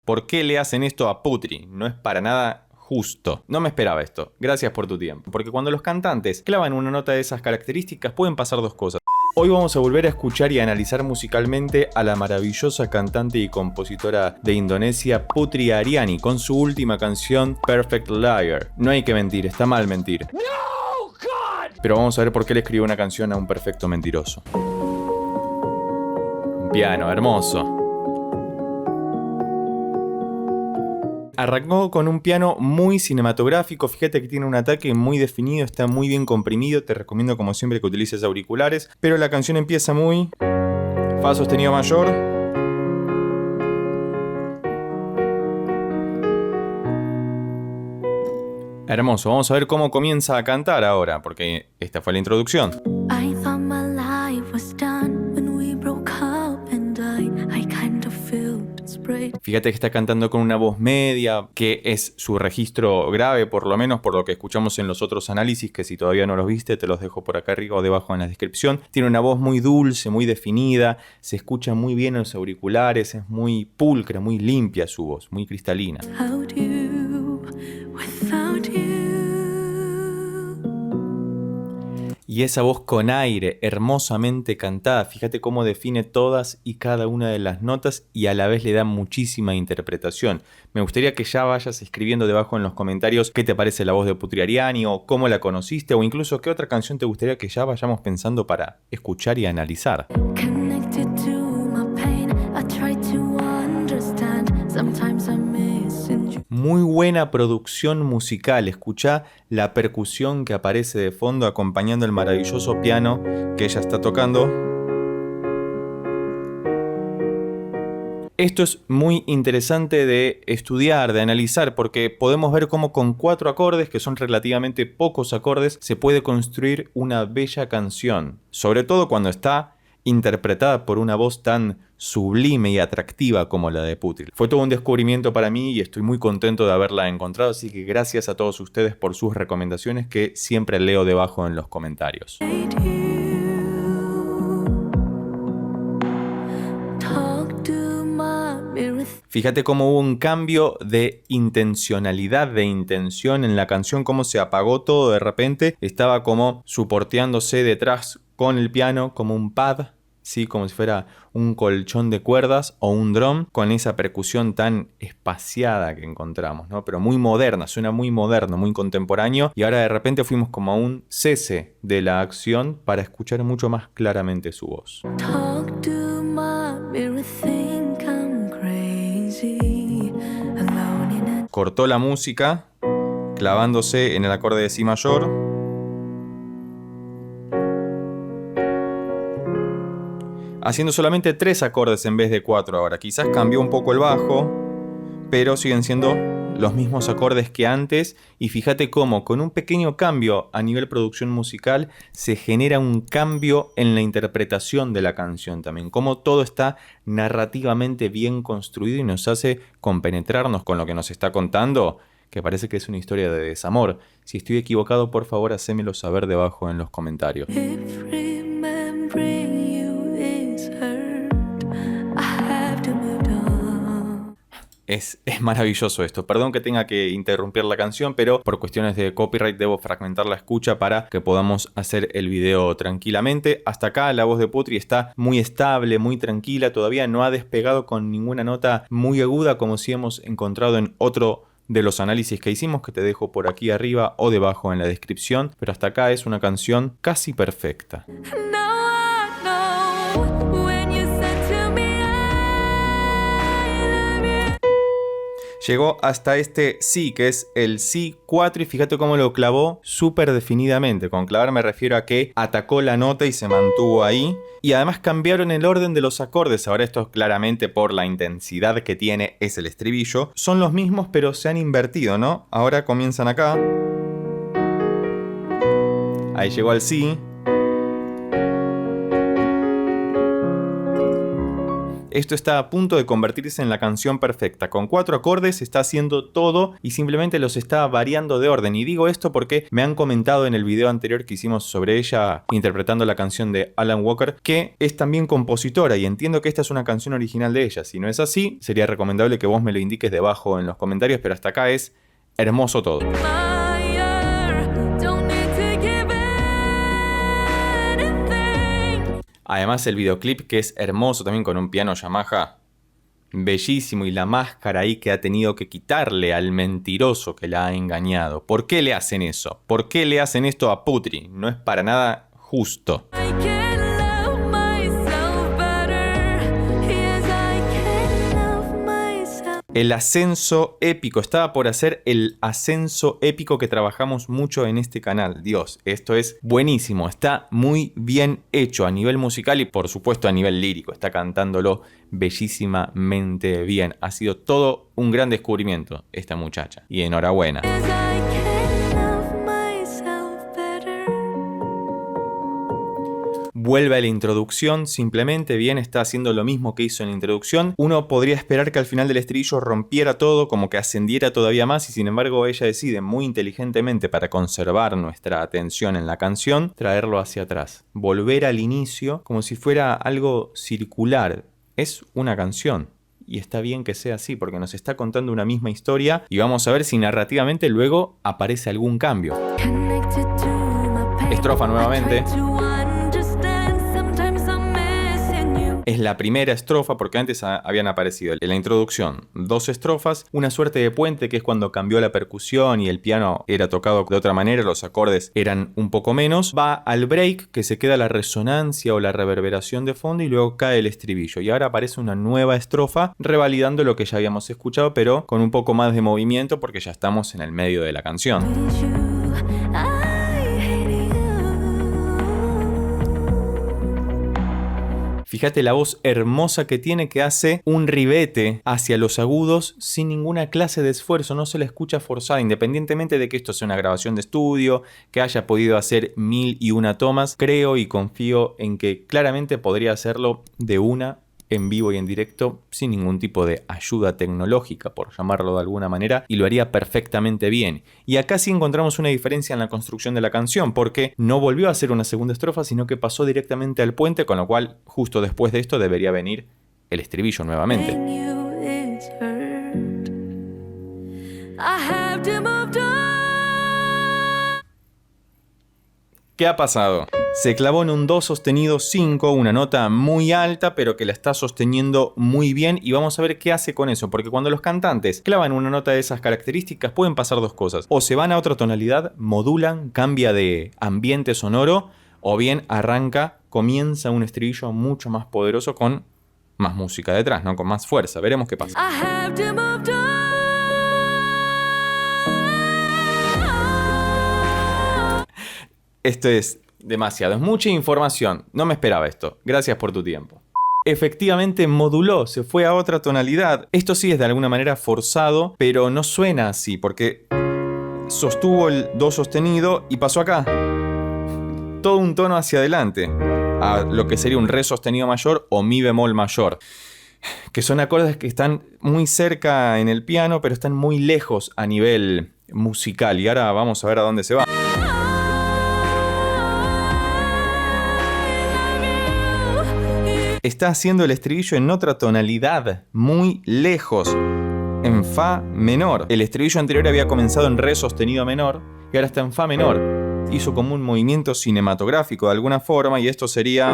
¿Por qué le hacen esto a Putri? No es para nada justo. No me esperaba esto. Gracias por tu tiempo. Porque cuando los cantantes clavan una nota de esas características pueden pasar dos cosas. Hoy vamos a volver a escuchar y a analizar musicalmente a la maravillosa cantante y compositora de Indonesia Putri Ariani con su última canción Perfect Liar. No hay que mentir, está mal mentir. No, God. Pero vamos a ver por qué le escribió una canción a un perfecto mentiroso. Un piano hermoso. Arrancó con un piano muy cinematográfico, fíjate que tiene un ataque muy definido, está muy bien comprimido, te recomiendo como siempre que utilices auriculares, pero la canción empieza muy... Fa sostenido mayor. Hermoso, vamos a ver cómo comienza a cantar ahora, porque esta fue la introducción. Fíjate que está cantando con una voz media, que es su registro grave, por lo menos por lo que escuchamos en los otros análisis, que si todavía no los viste, te los dejo por acá arriba o debajo en la descripción. Tiene una voz muy dulce, muy definida, se escucha muy bien en los auriculares, es muy pulcra, muy limpia su voz, muy cristalina. Y esa voz con aire, hermosamente cantada, fíjate cómo define todas y cada una de las notas y a la vez le da muchísima interpretación. Me gustaría que ya vayas escribiendo debajo en los comentarios qué te parece la voz de Putri Ariani o cómo la conociste o incluso qué otra canción te gustaría que ya vayamos pensando para escuchar y analizar. Muy buena producción musical, escuchá la percusión que aparece de fondo acompañando el maravilloso piano que ella está tocando. Esto es muy interesante de estudiar, de analizar, porque podemos ver cómo con 4 acordes, que son relativamente pocos acordes, se puede construir una bella canción, sobre todo cuando está interpretada por una voz tan sublime y atractiva como la de Putri. Fue todo un descubrimiento para mí y estoy muy contento de haberla encontrado, así que gracias a todos ustedes por sus recomendaciones que siempre leo debajo en los comentarios. Fíjate cómo hubo un cambio de intencionalidad, de intención en la canción, cómo se apagó todo de repente, estaba como soporteándose detrás con el piano como un pad, ¿sí? Como si fuera un colchón de cuerdas o un drum con esa percusión tan espaciada que encontramos, ¿no? Pero muy moderna, suena muy moderno, muy contemporáneo y ahora de repente fuimos como a un cese de la acción para escuchar mucho más claramente su voz. Cortó la música clavándose en el acorde de Si mayor. Haciendo solamente 3 acordes en vez de 4 ahora. Quizás cambió un poco el bajo, pero siguen siendo los mismos acordes que antes. Y fíjate cómo con un pequeño cambio a nivel producción musical se genera un cambio en la interpretación de la canción también. Cómo todo está narrativamente bien construido y nos hace compenetrarnos con lo que nos está contando, que parece que es una historia de desamor. Si estoy equivocado, por favor, hacémelo saber debajo en los comentarios. Es maravilloso esto. Perdón que tenga que interrumpir la canción, pero por cuestiones de copyright debo fragmentar la escucha para que podamos hacer el video tranquilamente. Hasta acá la voz de Putri está muy estable, muy tranquila. Todavía no ha despegado con ninguna nota muy aguda como si hemos encontrado en otro de los análisis que hicimos, que te dejo por aquí arriba o debajo en la descripción. Pero hasta acá es una canción casi perfecta. Llegó hasta este Si, que es el Si 4, y fíjate cómo lo clavó súper definidamente. Con clavar me refiero a que atacó la nota y se mantuvo ahí. Y además cambiaron el orden de los acordes. Ahora esto claramente por la intensidad que tiene es el estribillo. Son los mismos pero se han invertido, ¿no? Ahora comienzan acá. Ahí llegó al Si. Esto está a punto de convertirse en la canción perfecta. Con 4 acordes está haciendo todo y simplemente los está variando de orden. Y digo esto porque me han comentado en el video anterior que hicimos sobre ella interpretando la canción de Alan Walker que es también compositora y entiendo que esta es una canción original de ella. Si no es así, sería recomendable que vos me lo indiques debajo en los comentarios, pero hasta acá es hermoso todo. Además el videoclip, que es hermoso también con un piano Yamaha bellísimo, y la máscara ahí que ha tenido que quitarle al mentiroso que la ha engañado. ¿Por qué le hacen eso? ¿Por qué le hacen esto a Putri? No es para nada justo. El ascenso épico. Estaba por hacer el ascenso épico que trabajamos mucho en este canal. Dios, esto es buenísimo. Está muy bien hecho a nivel musical y por supuesto a nivel lírico. Está cantándolo bellísimamente bien. Ha sido todo un gran descubrimiento esta muchacha. Y enhorabuena. Vuelve a la introducción, simplemente bien, está haciendo lo mismo que hizo en la introducción. Uno podría esperar que al final del estribillo rompiera todo, como que ascendiera todavía más, y sin embargo ella decide muy inteligentemente, para conservar nuestra atención en la canción, traerlo hacia atrás. Volver al inicio como si fuera algo circular. Es una canción. Y está bien que sea así, porque nos está contando una misma historia y vamos a ver si narrativamente luego aparece algún cambio. Estrofa nuevamente. Es la primera estrofa porque antes habían aparecido en la introducción 2 estrofas, una suerte de puente que es cuando cambió la percusión y el piano era tocado de otra manera, los acordes eran un poco menos. Va al break, que se queda la resonancia o la reverberación de fondo, y luego cae el estribillo. Y ahora aparece una nueva estrofa revalidando lo que ya habíamos escuchado, pero con un poco más de movimiento porque ya estamos en el medio de la canción. Fíjate la voz hermosa que tiene, que hace un ribete hacia los agudos sin ninguna clase de esfuerzo, no se la escucha forzada, independientemente de que esto sea una grabación de estudio, que haya podido hacer 1001 tomas. Creo y confío en que claramente podría hacerlo de una, en vivo y en directo, sin ningún tipo de ayuda tecnológica, por llamarlo de alguna manera, y lo haría perfectamente bien. Y acá sí encontramos una diferencia en la construcción de la canción, porque no volvió a hacer una segunda estrofa, sino que pasó directamente al puente, con lo cual justo después de esto debería venir el estribillo nuevamente. ¿Qué ha pasado? Se clavó en un Do sostenido 5, una nota muy alta, pero que la está sosteniendo muy bien, y vamos a ver qué hace con eso, porque cuando los cantantes clavan una nota de esas características pueden pasar dos cosas: o se van a otra tonalidad, modulan, cambia de ambiente sonoro, o bien comienza un estribillo mucho más poderoso con más música detrás, ¿no? Con más fuerza. Veremos qué pasa. Esto es demasiado, es mucha información. No me esperaba esto. Gracias por tu tiempo. Efectivamente moduló, se fue a otra tonalidad. Esto sí es de alguna manera forzado, pero no suena así, porque sostuvo el Do sostenido y pasó acá. Todo un tono hacia adelante, a lo que sería un Re sostenido mayor o Mi bemol mayor, que son acordes que están muy cerca en el piano, pero están muy lejos a nivel musical. Y ahora vamos a ver a dónde se va. Está haciendo el estribillo en otra tonalidad, muy lejos, en Fa menor. El estribillo anterior había comenzado en Re sostenido menor y ahora está en Fa menor. Hizo como un movimiento cinematográfico de alguna forma, y esto sería...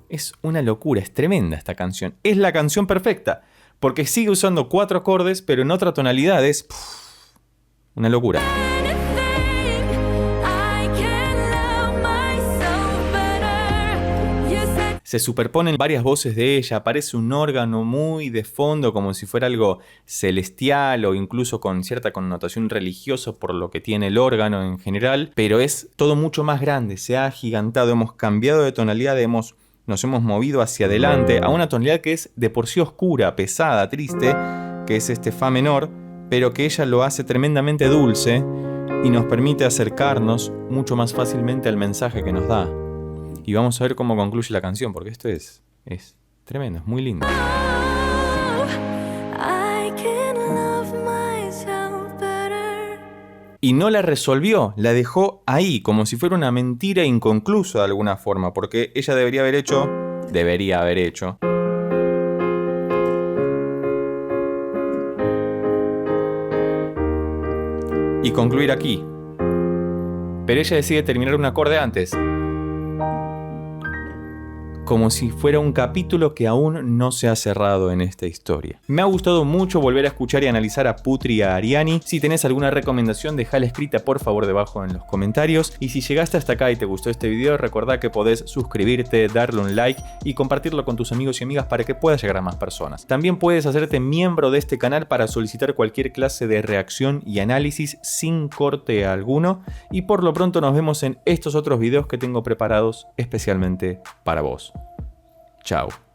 Es una locura, es tremenda esta canción. Es la canción perfecta, porque sigue usando 4 acordes, pero en otra tonalidad. Es una locura. Se superponen varias voces de ella, aparece un órgano muy de fondo, como si fuera algo celestial o incluso con cierta connotación religiosa por lo que tiene el órgano en general, pero es todo mucho más grande, se ha agigantado, hemos cambiado de tonalidad, nos hemos movido hacia adelante a una tonalidad que es de por sí oscura, pesada, triste, que es este Fa menor, pero que ella lo hace tremendamente dulce. y nos permite acercarnos mucho más fácilmente al mensaje que nos da. Y vamos a ver cómo concluye la canción, porque esto es tremendo, es muy lindo. Y no la resolvió, la dejó ahí, como si fuera una mentira inconclusa de alguna forma, porque ella debería haber hecho, y concluir aquí. Pero ella decide terminar un acorde antes, como si fuera un capítulo que aún no se ha cerrado en esta historia. Me ha gustado mucho volver a escuchar y analizar a Putri y a Ariani. Si tenés alguna recomendación, dejala escrita por favor debajo en los comentarios. Y si llegaste hasta acá y te gustó este video, recordá que podés suscribirte, darle un like y compartirlo con tus amigos y amigas para que pueda llegar a más personas. También puedes hacerte miembro de este canal para solicitar cualquier clase de reacción y análisis sin corte alguno. Y por lo pronto nos vemos en estos otros videos que tengo preparados especialmente para vos. Chao.